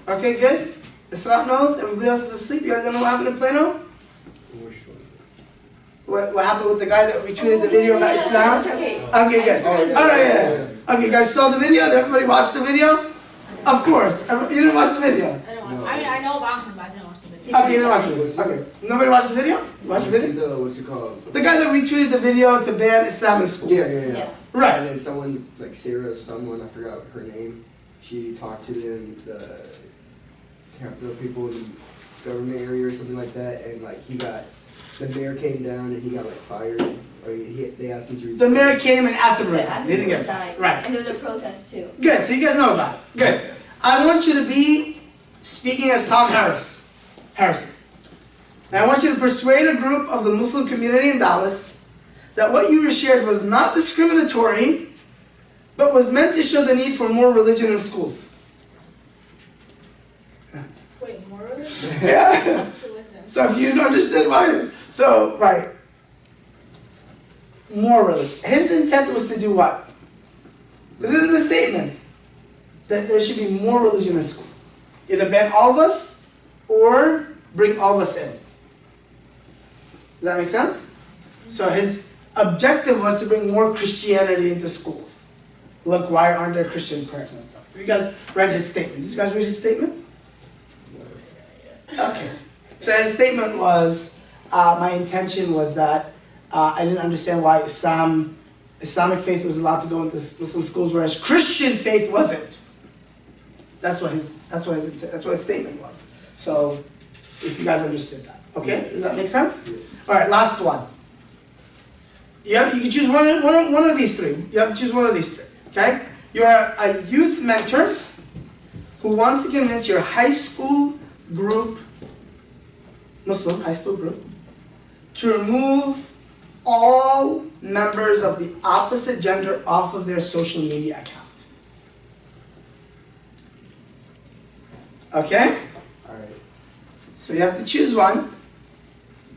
Okay, good. Israt knows. Everybody else is asleep. You guys don't know what happened in Plano? What happened with the guy that retweeted the video about Islam? Okay. Okay, good. All right, yeah. Okay, you guys saw the video? Did everybody watch the video? Of course. You didn't watch the video? I know about him, but I didn't watch the video. Okay, you didn't watch the video. Okay. Nobody watched the video? You watched the video? What's it called? The guy that retweeted the video to ban Islam in schools. Yeah. Right. And then someone, like Sarah, someone, I forgot her name, she talked to them, the people in the government area or something like that, and like the mayor came down and he got like fired, or they asked him to resign. The mayor came and asked him to Yeah, resign. I He think didn't it get was fired. like- Right. And there was a protest too. Good, so you guys know about it. Good. I want you to be speaking as Tom Harrison. And I want you to persuade a group of the Muslim community in Dallas that what you shared was not discriminatory, but was meant to show the need for more religion in schools. Wait, more religion? Yeah. What's religion? So if you understood why it is. So, right. More religion. His intent was to do what? This isn't a statement. That there should be more religion in schools. Either ban all of us or bring all of us in. Does that make sense? So his objective was to bring more Christianity into schools. Look, why aren't there Christian prayers and stuff? You guys read his statement. Did you guys read his statement? Okay. So his statement was, my intention was that I didn't understand why Islamic faith was allowed to go into Muslim schools, whereas Christian faith wasn't. That's what his statement was. So, if you guys understood that, okay? Does that make sense? All right, last one. You can choose one of these three. You have to choose one of these three. Okay? You are a youth mentor who wants to convince your high school group, Muslim high school group, to remove all members of the opposite gender off of their social media account. Okay? Alright. So you have to choose one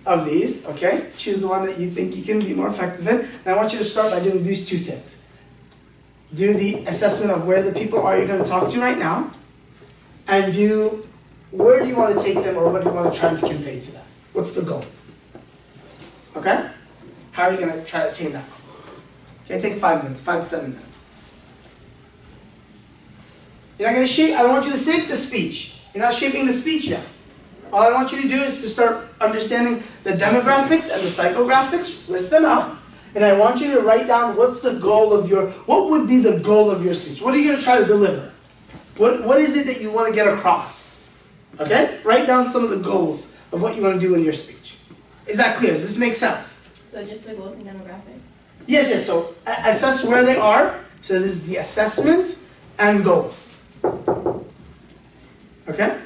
of these, okay? Choose the one that you think you can be more effective in. And I want you to start by doing these two things. Do the assessment of where the people are you're going to talk to right now, and do where do you want to take them, or what do you want to try to convey to them? What's the goal? Okay? How are you going to try to attain that goal? Okay, take 5 minutes, 5 to 7 minutes. You're not going to shape, I don't want you to shape the speech. You're not shaping the speech yet. All I want you to do is to start understanding the demographics and the psychographics, list them out, and I want you to write down what would be the goal of your speech? What are you going to try to deliver? What is it that you want to get across? Okay? Write down some of the goals of what you want to do in your speech. Is that clear? Does this make sense? So just the goals and demographics. Yes, so assess where they are. So this is the assessment and goals. Okay?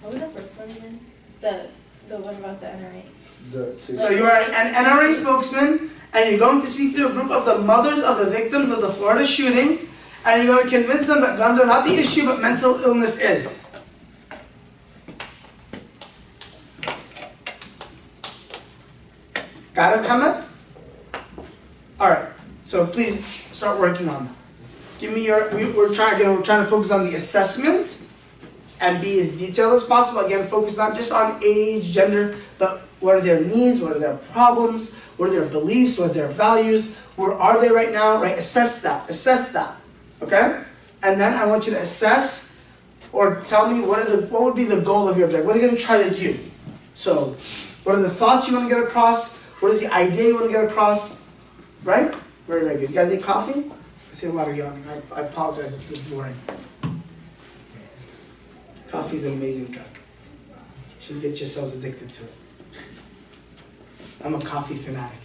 What was the first one again? The one about the NRA. So you are an NRA spokesman, and you're going to speak to a group of the mothers of the victims of the Florida shooting, and you're going to convince them that guns are not the issue, but mental illness is. Got it, Muhammad? Alright, so please start working on that. Give me your, we're trying to focus on the assessment and be as detailed as possible. Again, focus not just on age, gender, but what are their needs, what are their problems, what are their beliefs, what are their values, where are they right now, right? Assess that, okay? And then I want you to assess or tell me what would be the goal of your objective. What are you going to try to do? So, what are the thoughts you want to get across? What is the idea you want to get across? Right? Very, very good. You guys need coffee? I see a lot of yawning. I apologize if this is boring. Coffee is an amazing drug. You should get yourselves addicted to it. I'm a coffee fanatic.